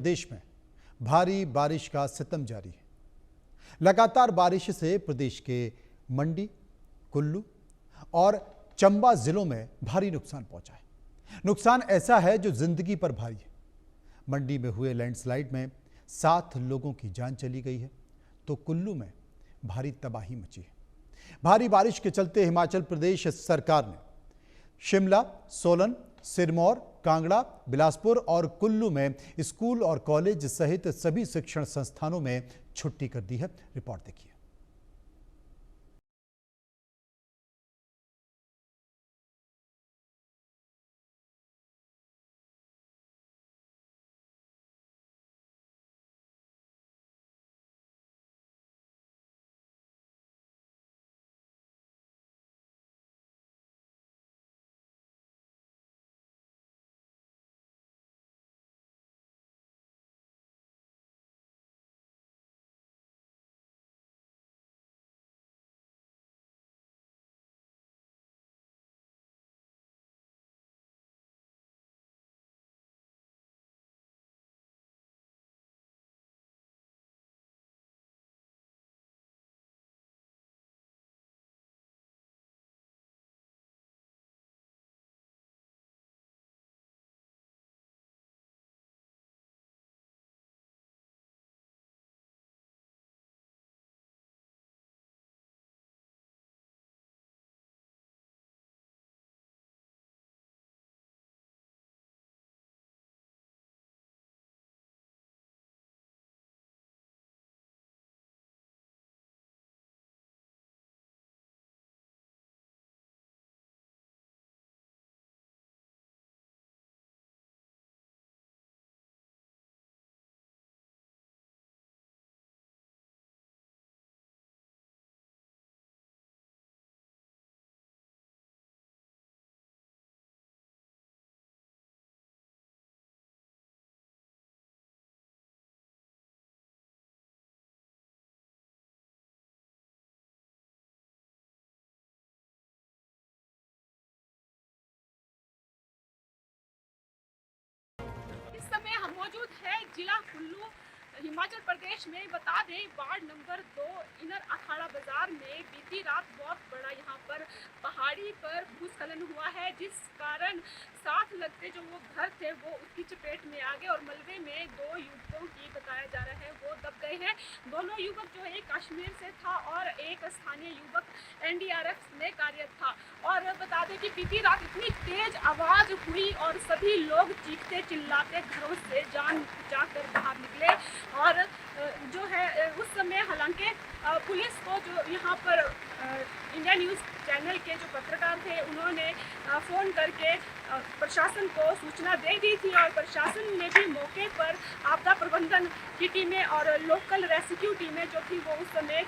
प्रदेश में भारी बारिश का सितम जारी है। लगातार बारिश से प्रदेश के मंडी, कुल्लू और चंबा जिलों में भारी नुकसान पहुंचा है। नुकसान ऐसा है जो जिंदगी पर भारी है। मंडी में हुए लैंडस्लाइड में 7 लोगों की जान चली गई है, तो कुल्लू में भारी तबाही मची है। भारी बारिश के चलते हिमाचल प्रदेश सरकार ने शिमला, सोलन, सिरमौर, कांगड़ा, बिलासपुर और कुल्लू में स्कूल और कॉलेज सहित सभी शिक्षण संस्थानों में छुट्टी कर दी है। रिपोर्ट देखिए। इस समय हम मौजूद है जिला कुल्लू, हिमाचल प्रदेश में। बता दें, वार्ड नंबर 2 इनर अखाड़ा बाजार में बीती रात बहुत बड़ा यहाँ पर पहाड़ी पर भूस्खलन हुआ है, जिस कारण साथ लगते जो वो घर थे वो उसकी चपेट में आ गए और मलबे में 2 युवकों की बताया जा रहा है वो दब गए हैं। दोनों युवक जो है कश्मीर से था और एक स्थानीय युवक एनडीआरएफ में कार्यरत था। और बता दें कि बीती रात इतनी तेज आवाज हुई और सभी लोग चीखते चिल्लाते घरों से जान बचाकर बाहर निकले। और जो है उस समय हालांकि पुलिस को जो यहाँ पर इंडिया न्यूज़ चैनल के जो पत्रकार थे उन्होंने फ़ोन करके प्रशासन को सूचना दे दी थी और प्रशासन ने भी मौके पर आपदा प्रबंधन की टीमें और लोकल रेस्क्यू टीमें जो थी वो उस समय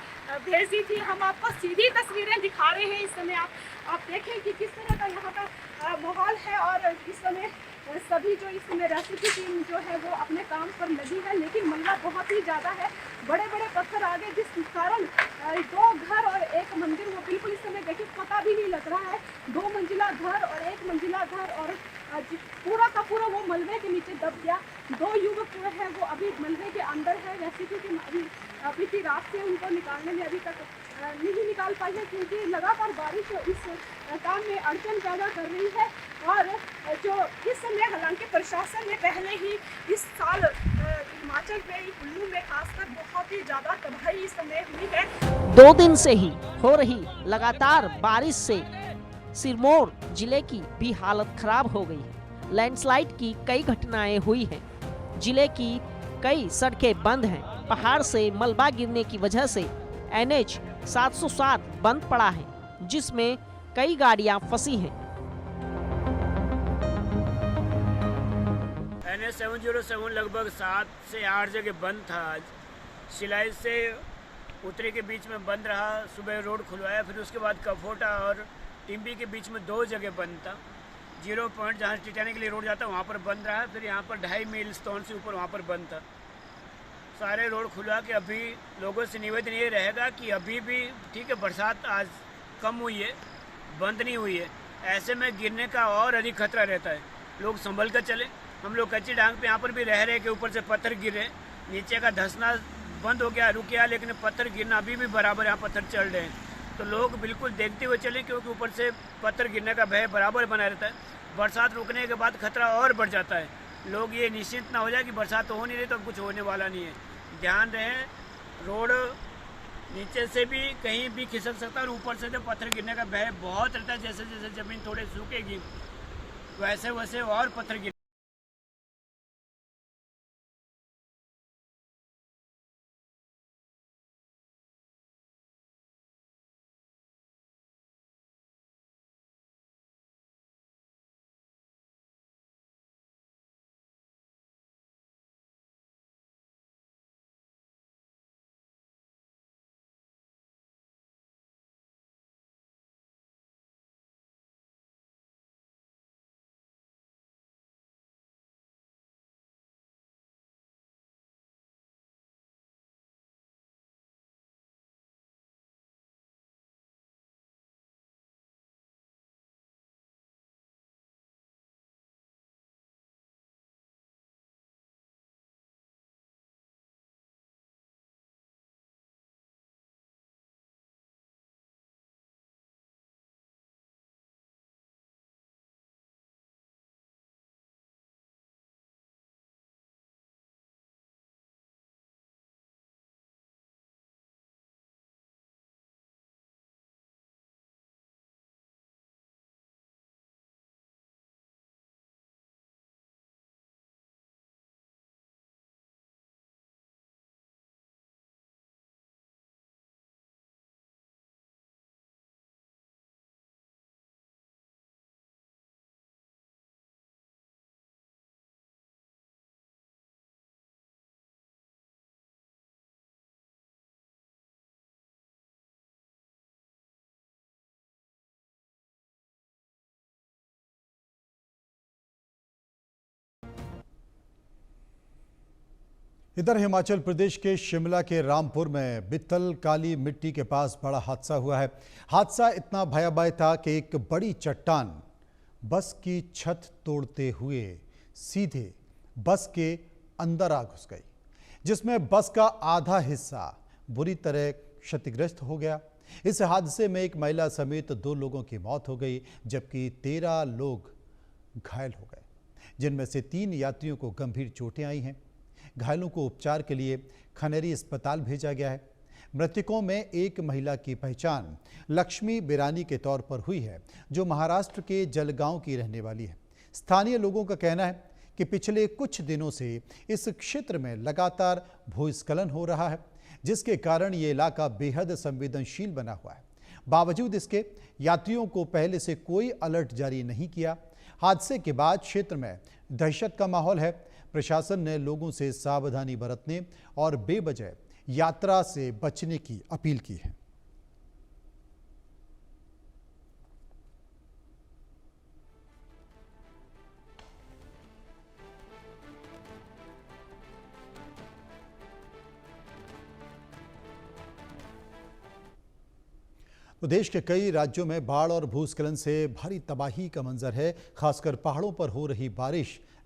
भेज दी थी। हम आपको सीधी तस्वीरें दिखा रहे हैं। इस समय आप देखें कि किस तरह का यहाँ का माहौल है और इस समय सभी जो इस समय रेस्क्यू टीम जो है वो अपने काम पर लगी है, लेकिन मलबा बहुत ही ज़्यादा है। बड़े बड़े पत्थर आ गए जिस कारण 2 घर और 1 मंदिर वो बिल्कुल इस समय देखिए पता भी नहीं लग रहा है। 2 मंजिला घर और 1 मंजिला घर और पूरा का पूरा वो मलबे के नीचे दब गया। 2 युवक जो है वो अभी मलबे के अंदर है। रेस्क्यू टीम अभी की रात से उनको निकालने में अभी तक नहीं निकाल पाई है, क्योंकि लगातार बारिश इस काम में अड़चन पैदा कर रही है। और जो इस समय हालांकि प्रशासन ने पहले ही इस साल हिमाचल में कुल्लू में खासकर बहुत ही ज़्यादा तबाही इस समय हुई है। 2 दिन से ही हो रही लगातार बारिश से सिरमौर जिले की भी हालत खराब हो गई है। लैंडस्लाइड की कई घटनाएं हुई हैं। जिले की कई सड़कें बंद हैं। पहाड़ से मलबा गिरने की वजह से NH 707 बंद पड़ा है, जिसमें कई गाड़ियां फंसी हैं। NH 707 लगभग 7 से 8 जगह बंद था। आज सिलाई से उतरे के बीच में बंद रहा। सुबह रोड खुलवाया, फिर उसके बाद कफोटा और टिम्बी के बीच में 2 जगह बंद था। 0 पॉइंट जहाँ टिटानी के लिए रोड जाता वहाँ पर बंद रहा। फिर यहाँ पर 2.5 मील स्टोन से ऊपर वहाँ पर बंद था। सारे रोड खुलवा के अभी लोगों से निवेदन ये रहेगा कि अभी भी ठीक है, बरसात आज कम हुई है, बंद नहीं हुई है, ऐसे में गिरने का और अधिक खतरा रहता है। लोग संभल कर चले। हम लोग कच्ची डांग पे यहाँ पर भी रह रहे कि ऊपर से पत्थर गिरे, नीचे का धंसना बंद हो गया, रुक गया, लेकिन पत्थर गिरना अभी भी बराबर यहाँ पत्थर चल रहे हैं। तो लोग बिल्कुल देखते हुए चलें, क्योंकि ऊपर से पत्थर गिरने का भय बराबर बना रहता है। बरसात रुकने के बाद खतरा और बढ़ जाता है। लोग ये निश्चिंत ना हो जाए कि बरसात तो हो नहीं रही तो कुछ होने वाला नहीं है। ध्यान रहे, रोड नीचे से भी कहीं भी खिसक सकता है और ऊपर से तो पत्थर गिरने का भय बहुत रहता है। जैसे जैसे ज़मीन थोड़े सूखेगी वैसे वैसे और पत्थर गिर। इधर हिमाचल प्रदेश के शिमला के रामपुर में बित्तल काली मिट्टी के पास बड़ा हादसा हुआ है। हादसा इतना भयावह था कि एक बड़ी चट्टान बस की छत तोड़ते हुए सीधे बस के अंदर आ घुस गई, जिसमें बस का आधा हिस्सा बुरी तरह क्षतिग्रस्त हो गया। इस हादसे में एक महिला समेत 2 लोगों की मौत हो गई, जबकि 13 लोग घायल हो गए, जिनमें से 3 यात्रियों को गंभीर चोटें आई हैं। घायलों को उपचार के लिए खनेरी अस्पताल भेजा गया है। मृतकों में एक महिला की पहचान लक्ष्मी बिरानी के तौर पर हुई है, जो महाराष्ट्र के जलगांव की रहने वाली है। स्थानीय लोगों का कहना है कि पिछले कुछ दिनों से इस क्षेत्र में लगातार भूस्खलन हो रहा है, जिसके कारण ये इलाका बेहद संवेदनशील बना हुआ है। बावजूद इसके यात्रियों को पहले से कोई अलर्ट जारी नहीं किया। हादसे के बाद क्षेत्र में दहशत का माहौल है। प्रशासन ने लोगों से सावधानी बरतने और बेवजह यात्रा से बचने की अपील की है। तो देश के कई राज्यों में बाढ़ और भूस्खलन से भारी तबाही का मंजर है। खासकर पहाड़ों पर हो रही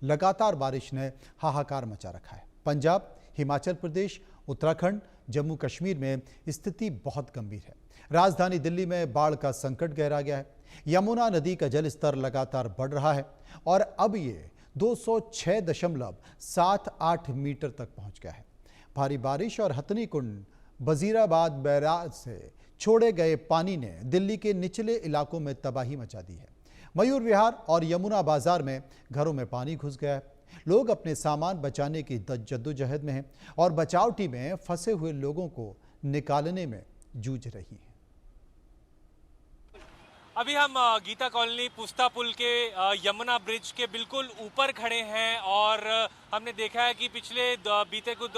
लगातार बारिश ने हाहाकार मचा रखा है। पंजाब, हिमाचल प्रदेश, उत्तराखंड, जम्मू कश्मीर में स्थिति बहुत गंभीर है। राजधानी दिल्ली में बाढ़ का संकट गहरा गया है। यमुना नदी का जलस्तर लगातार बढ़ रहा है और अब ये 206.78 मीटर तक पहुंच गया है। भारी बारिश और हथनी कुंड वजीराबाद बैराज से छोड़े गए पानी ने दिल्ली के निचले इलाकों में तबाही मचा दी है। मयूर विहार और यमुना बाजार में घरों में पानी घुस गया है। लोग अपने सामान बचाने की जद्दोजहद में हैं और बचाव टीमें फंसे हुए लोगों को निकालने में जूझ रही हैं। अभी हम गीता कॉलोनी पुस्ता पुल के यमुना ब्रिज के बिल्कुल ऊपर खड़े हैं और हमने देखा है कि पिछले बीते कुछ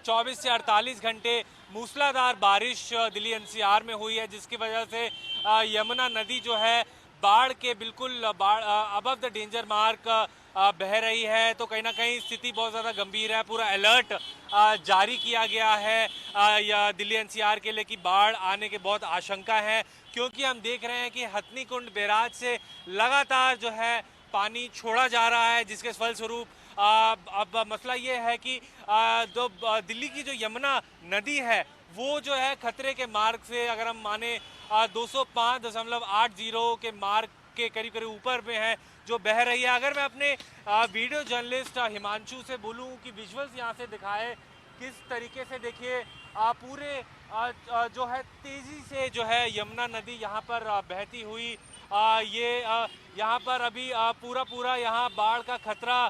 24 से 48 घंटे मूसलाधार बारिश दिल्ली एनसीआर में हुई है, जिसकी वजह से यमुना नदी जो है बाढ़ के बिल्कुल अबव द डेंजर मार्क बह रही है। तो कहीं ना कहीं स्थिति बहुत ज़्यादा गंभीर है। पूरा अलर्ट जारी किया गया है दिल्ली एनसीआर के लिए कि बाढ़ आने के बहुत आशंका है, क्योंकि हम देख रहे हैं कि हथनी कुंड बैराज से लगातार जो है पानी छोड़ा जा रहा है, जिसके फलस्वरूप अब मसला ये है कि जो दिल्ली की जो यमुना नदी है वो जो है खतरे के मार्ग से, अगर हम माने 205.80 के मार्ग के करीब करीब ऊपर में है जो बह रही है। अगर मैं अपने वीडियो जर्नलिस्ट हिमांशु से बोलूं कि विजुअल्स यहाँ से दिखाए किस तरीके से, देखिए पूरे जो है तेजी से जो है यमुना नदी यहाँ पर बहती हुई ये यहाँ पर अभी पूरा यहाँ बाढ़ का खतरा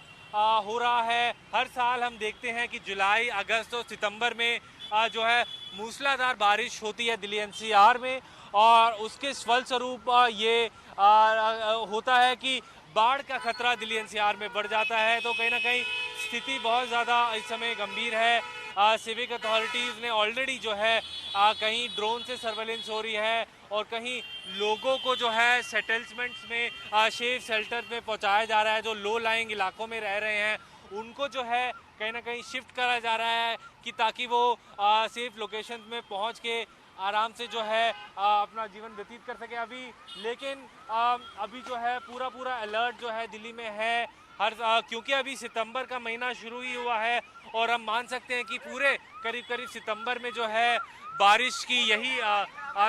हो रहा है। हर साल हम देखते हैं कि जुलाई, अगस्त और सितंबर में जो है मूसलाधार बारिश होती है दिल्ली एनसीआर में, और उसके फलस्वरूप ये होता है कि बाढ़ का खतरा दिल्ली एनसीआर में बढ़ जाता है। तो कहीं ना कहीं स्थिति बहुत ज़्यादा इस समय गंभीर है। सिविक अथॉरिटीज़ ने ऑलरेडी जो है कहीं ड्रोन से सर्वेलेंस हो रही है और कहीं लोगों को जो है सेटलमेंट्स में, सेफ शेल्टर में पहुंचाया जा रहा है। जो लो लाइंग इलाकों में रह रहे हैं उनको जो है कहीं ना कहीं शिफ्ट करा जा रहा है कि ताकि वो सेफ लोकेशन में पहुंच के आराम से जो है अपना जीवन व्यतीत कर सके। लेकिन अभी जो है पूरा अलर्ट जो है दिल्ली में है, क्योंकि अभी सितंबर का महीना शुरू ही हुआ है और हम मान सकते हैं कि पूरे करीब सितंबर में जो है बारिश की यही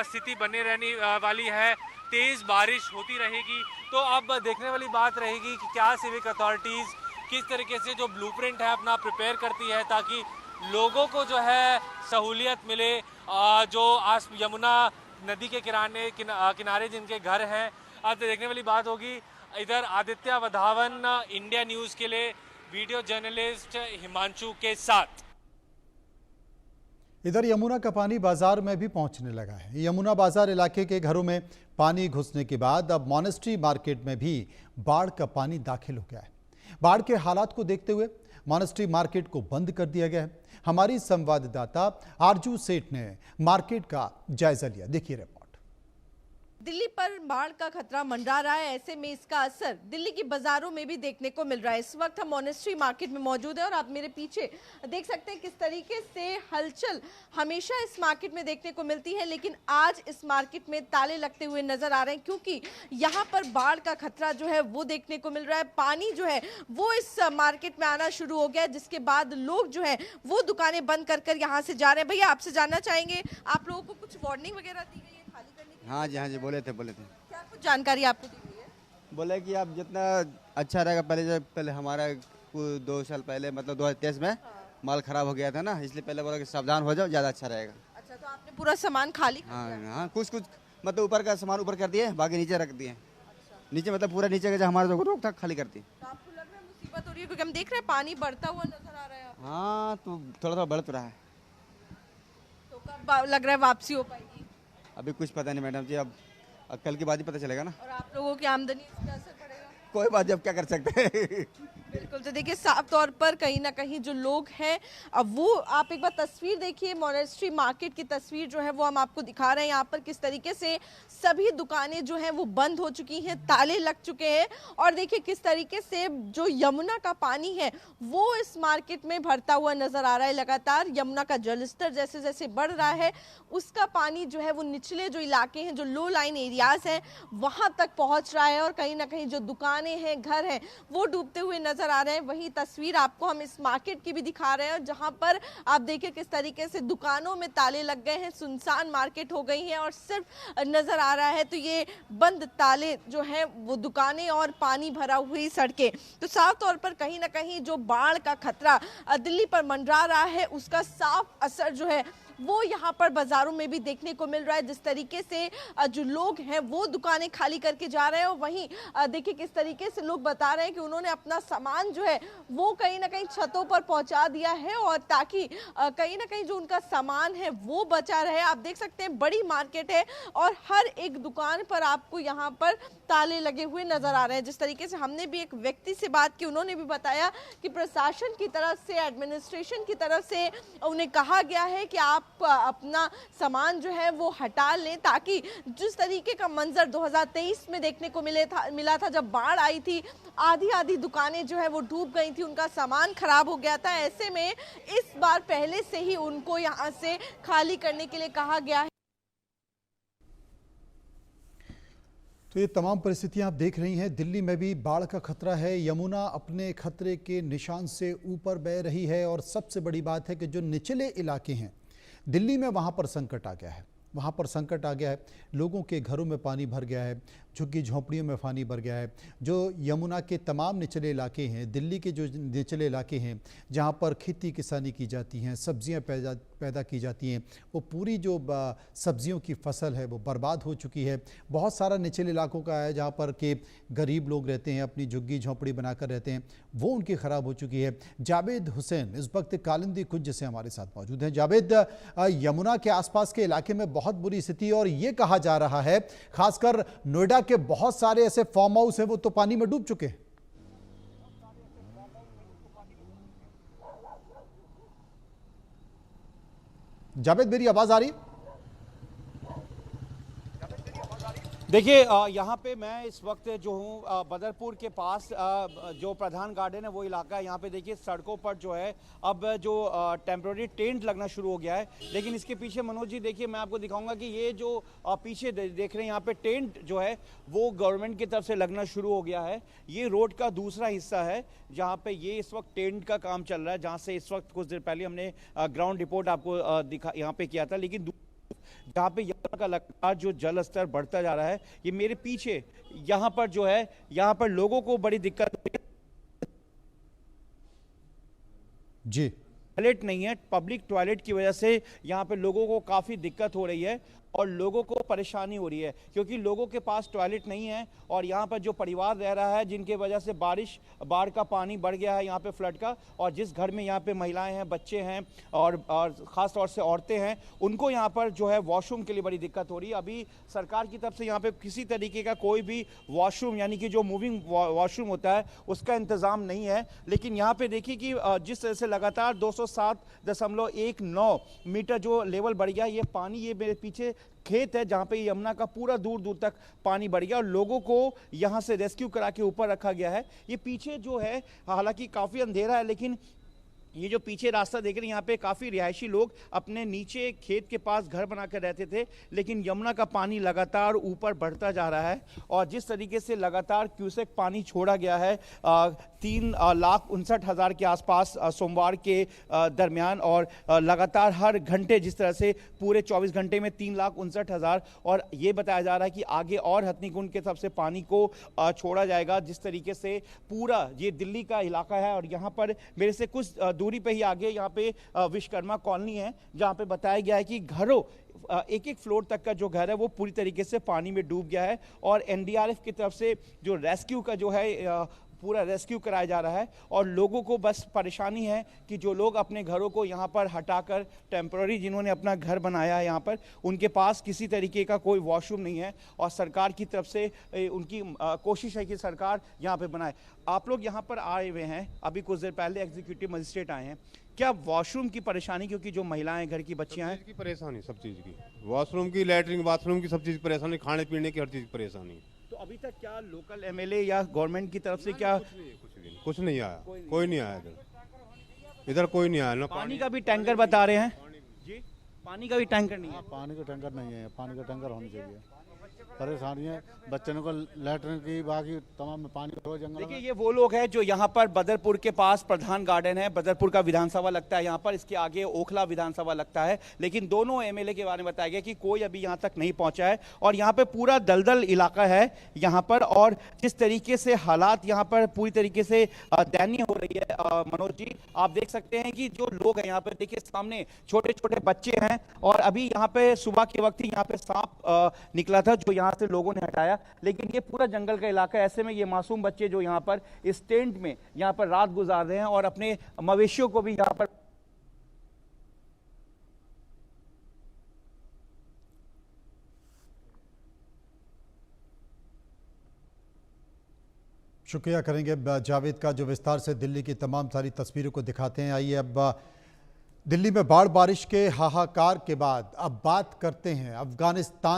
स्थिति बने रहने वाली है, तेज़ बारिश होती रहेगी। तो अब देखने वाली बात रहेगी कि क्या सिविक अथॉरिटीज़ किस तरीके से जो ब्लूप्रिंट है अपना प्रिपेयर करती है ताकि लोगों को जो है सहूलियत मिले। जो यमुना नदी के किनारे जिनके घर हैं, अब देखने वाली बात होगी। इधर आदित्य वधावन, इंडिया न्यूज़ के लिए वीडियो जर्नलिस्ट हिमांशु के साथ। इधर यमुना का पानी बाजार में भी पहुंचने लगा है। यमुना बाजार इलाके के घरों में पानी घुसने के बाद अब मॉनेस्ट्री मार्केट में भी बाढ़ का पानी दाखिल हो गया है। बाढ़ के हालात को देखते हुए मॉनेस्ट्री मार्केट को बंद कर दिया गया है। हमारी संवाददाता आरजू सेठ ने मार्केट का जायजा लिया, देखिए रिपोर्ट। दिल्ली पर बाढ़ का खतरा मंडरा रहा है, ऐसे में इसका असर दिल्ली की बाजारों में भी देखने को मिल रहा है। इस वक्त हम मॉनेस्ट्री मार्केट में मौजूद है और आप मेरे पीछे देख सकते हैं किस तरीके से हलचल हमेशा इस मार्केट में देखने को मिलती है, लेकिन आज इस मार्केट में ताले लगते हुए नजर आ रहे हैं क्योंकि यहाँ पर बाढ़ का खतरा जो है वो देखने को मिल रहा है। पानी जो है वो इस मार्केट में आना शुरू हो गया है, जिसके बाद लोग जो है वो दुकानें बंद कर कर यहाँ से जा रहे हैं। भैया आपसे जानना चाहेंगे, आप लोगों को कुछ वार्निंग वगैरह दी गई है खाली करने की? हाँ जी बोले थे। क्या कुछ जानकारी आपको दी गई है? बोले कि आप जितना अच्छा रहेगा, पहले हमारा 2 साल पहले मतलब 2023 में माल खराब हो गया था ना, इसलिए पहले बोला कि सावधान हो जाओ, ज़्यादा अच्छा रहेगा। अच्छा, तो आपने पूरा सामान खाली? हाँ, कुछ मतलब ऊपर का सामान ऊपर कर दिए, बाकी नीचे रख दिए। नीचे मतलब पूरा नीचे का जो हमारा जो रोक था खाली कर दी। तो आपको लग रहा है मुसीबत हो रही है क्योंकि हम देख रहे हैं पानी बढ़ता हुआ नजर आ रहा है? हाँ, तो थोड़ा बढ़ तो रहा है। तो कब लग रहा है वापसी हो पाएगी? अभी कुछ पता नहीं मैडम जी, अब कल की बाद ही पता चलेगा ना। और आप लोगों की आमदनी इस पे असर पड़ेगा? कोई बात, जब क्या कर सकते हैं। बिल्कुल, तो देखिए साफ तौर पर कहीं ना कहीं जो लोग हैं, अब वो आप एक बार तस्वीर देखिए, मॉनेस्ट्री मार्केट की तस्वीर जो है वो हम आपको दिखा रहे हैं। यहाँ पर किस तरीके से सभी दुकानें जो हैं वो बंद हो चुकी हैं, ताले लग चुके हैं और देखिए किस तरीके से जो यमुना का पानी है वो इस मार्केट में भरता हुआ नजर आ रहा है। लगातार यमुना का जलस्तर जैसे जैसे बढ़ रहा है, उसका पानी जो है वो निचले जो इलाके हैं, जो लो लाइन एरियाज हैं, वहां तक पहुंच रहा है और कहीं ना कहीं जो दुकानें हैं, घर हैं, वो डूबते हुए नजर आ रहे हैं। वही तस्वीर आपको हम इस मार्केट की भी दिखा रहे हैं जहां पर आप देखिए किस तरीके से दुकानों में ताले लग गए हैं, सुनसान मार्केट हो गई है और सिर्फ नजर आ रहा है तो ये बंद ताले जो हैं वो दुकानें और पानी भरा हुई सड़कें। तो साफ तौर पर कहीं ना कहीं जो बाढ़ का खतरा दिल्ली पर मंडरा रहा है उसका साफ असर जो है वो यहाँ पर बाजारों में भी देखने को मिल रहा है। जिस तरीके से जो लोग हैं वो दुकानें खाली करके जा रहे हैं और वहीं देखिए किस तरीके से लोग बता रहे हैं कि उन्होंने अपना सामान जो है वो कहीं ना कहीं छतों पर पहुंचा दिया है और ताकि कहीं ना कहीं जो उनका सामान है वो बचा रहे। आप देख सकते हैं बड़ी मार्केट है और हर एक दुकान पर आपको यहाँ पर ताले लगे हुए नजर आ रहे हैं। जिस तरीके से हमने भी एक व्यक्ति से बात की, उन्होंने भी बताया कि प्रशासन की तरफ से, एडमिनिस्ट्रेशन की तरफ से उन्हें कहा गया है कि आप अपना सामान जो है वो हटा लें ताकि जिस तरीके का मंजर 2023 में देखने को मिला था जब बाढ़ आई थी, आधी दुकानें जो है वो डूब गई थी, उनका सामान खराब हो गया था। ऐसे में इस बार पहले से ही उनको यहाँ से खाली करने के लिए कहा गया है। तो ये तमाम परिस्थितियां आप देख रही हैं। दिल्ली में भी बाढ़ का खतरा है। यमुना अपने खतरे के निशान से ऊपर बह रही है और सबसे बड़ी बात है कि जो निचले इलाके हैं दिल्ली में, वहां पर संकट आ गया है। वहाँ पर संकट आ गया है। लोगों के घरों में पानी भर गया है, झुग्गी झोंपड़ियों में पानी भर गया है। जो यमुना के तमाम निचले इलाके हैं, दिल्ली के जो निचले इलाके हैं जहाँ पर खेती किसानी की जाती हैं, सब्जियाँ पैदा की जाती हैं, वो पूरी जो सब्जियों की फसल है वो बर्बाद हो चुकी है। बहुत सारा निचले इलाकों का है जहाँ पर के गरीब लोग रहते हैं, अपनी झुग्गी झोंपड़ी बनाकर रहते हैं, वो उनकी ख़राब हो चुकी है। जावेद हुसैन इस वक्त कालिंदी कुंज से हमारे साथ मौजूद हैं। जावेद, यमुना के आसपास के इलाके में बहुत बुरी स्थिति, और ये कहा जा रहा है खासकर नोएडा के बहुत सारे ऐसे फार्म हाउस हैं वो तो पानी में डूब चुके हैं। जावेद, मेरी आवाज आ रही है? देखिए, यहाँ पे मैं इस वक्त जो हूँ बदरपुर के पास जो प्रधान गार्डन है वो इलाका है। यहाँ पे देखिए सड़कों पर जो है अब जो टेम्प्रोरी टेंट लगना शुरू हो गया है। लेकिन इसके पीछे मनोज जी देखिए, मैं आपको दिखाऊंगा कि ये जो पीछे देख रहे हैं यहाँ पे टेंट जो है वो गवर्नमेंट की तरफ से लगना शुरू हो गया है। ये रोड का दूसरा हिस्सा है जहाँ पे ये इस वक्त टेंट का काम चल रहा है, जहाँ से इस वक्त कुछ देर पहले हमने ग्राउंड रिपोर्ट आपको यहाँ पे किया था। लेकिन जहाँ पे यमुना का लगातार जो जल स्तर बढ़ता जा रहा है, ये मेरे पीछे यहाँ पर जो है, यहाँ पर लोगों को बड़ी दिक्कत हो रही है जी। टॉयलेट नहीं है, पब्लिक टॉयलेट की वजह से यहाँ पे लोगों को काफ़ी दिक्कत हो रही है और लोगों को परेशानी हो रही है, क्योंकि लोगों के पास टॉयलेट नहीं है। और यहाँ पर जो परिवार रह रहा है जिनके वजह से बाढ़ का पानी बढ़ गया है यहाँ पे फ्लड का, और जिस घर में यहाँ पे महिलाएं हैं, बच्चे हैं और ख़ास तौर से औरतें हैं, उनको यहाँ पर जो है वॉशरूम के लिए बड़ी दिक्कत हो रही है। अभी सरकार की तरफ से यहाँ पे किसी तरीके का कोई भी वॉशरूम यानी कि जो मूविंग वॉशरूम होता है उसका इंतज़ाम नहीं है। लेकिन यहाँ पे देखिए कि जिस तरह से लगातार 207.19 मीटर जो लेवल बढ़ गया, ये पानी, ये मेरे पीछे खेत है जहां पे यमुना का पूरा दूर दूर तक पानी बढ़ गया और लोगों को यहां से रेस्क्यू करा के ऊपर रखा गया है। ये पीछे जो है, हालांकि काफी अंधेरा है, लेकिन ये जो पीछे रास्ता देख रहे हैं यहाँ पे काफ़ी रिहायशी लोग अपने नीचे खेत के पास घर बनाकर रहते थे। लेकिन यमुना का पानी लगातार ऊपर बढ़ता जा रहा है और जिस तरीके से लगातार क्यूसेक पानी छोड़ा गया है 3,59,000 के आसपास सोमवार के दरमियान, और लगातार हर घंटे जिस तरह से पूरे 24 घंटे में 3,59,000, और ये बताया जा रहा है कि आगे और हथनीकुंड के तरफ से पानी को छोड़ा जाएगा। जिस तरीके से पूरा ये दिल्ली का इलाका है और यहाँ पर मेरे से कुछ दूरी पे ही आगे यहाँ पे विश्वकर्मा कॉलोनी है जहाँ पे बताया गया है कि घरों एक एक फ्लोर तक का जो घर है वो पूरी तरीके से पानी में डूब गया है और एनडीआरएफ की तरफ से जो रेस्क्यू का जो है पूरा रेस्क्यू कराया जा रहा है। और लोगों को बस परेशानी है कि जो लोग अपने घरों को यहाँ पर हटाकर टेम्पररी जिन्होंने अपना घर बनाया है यहाँ पर, उनके पास किसी तरीके का कोई वॉशरूम नहीं है और सरकार की तरफ से उनकी कोशिश है कि सरकार यहाँ पे बनाए। आप लोग यहाँ पर आए हुए हैं, अभी कुछ देर पहले एग्जीक्यूटिव मजिस्ट्रेट आए हैं, क्या वॉशरूम की परेशानी, क्योंकि जो महिलाएं घर की बच्चियां हैं, की परेशानी, सब चीज़ की, वॉशरूम की, लैट्रिन बाथरूम की, सब चीज़ की परेशानी, खाने पीने की हर चीज़ की परेशानी। तो अभी तक क्या लोकल एमएलए या गवर्नमेंट की तरफ से क्या कुछ नहीं आया, कोई नहीं आया इधर कोई नहीं आया ना। पानी का भी टैंकर बता रहे हैं जी, पानी का भी टैंकर नहीं है। पानी का टैंकर नहीं है, पानी का टैंकर होना चाहिए। परेशानी है बच्चों को लैट्रिन की, बाकी तमाम में पानी हो जंगल। देखिए ये वो लोग हैं जो यहाँ पर बदरपुर के पास प्रधान गार्डन है, बदरपुर का विधानसभा लगता है यहाँ पर, इसके आगे ओखला विधानसभा लगता है। लेकिन दोनों एमएलए के बारे में बताया गया कि कोई अभी यहाँ तक नहीं पहुंचा है और यहाँ पे पूरा दलदल इलाका है यहाँ पर। और जिस तरीके से हालात यहाँ पर पूरी तरीके से दयनीय हो रही है मनोज जी, आप देख सकते हैं कि जो लोग हैं यहाँ पर, देखिए सामने छोटे छोटे बच्चे हैं और अभी यहाँ पे सुबह के वक्त ही यहाँ पे सांप निकला था जो यहाँ से लोगों ने हटाया। लेकिन ये पूरा जंगल का इलाका है, ऐसे में ये मासूम बच्चे जो यहाँ पर इस टेंट में यहाँ पर रात गुजार रहे हैं और अपने मवेशियों को भी यहाँ पर। शुक्रिया करेंगे जावेद का, जो विस्तार से दिल्ली की तमाम सारी तस्वीरों को दिखाते हैं। आइए अब दिल्ली में बाढ़ बारिश के हाहाकार के बाद अब बात करते हैं अफगानिस्तान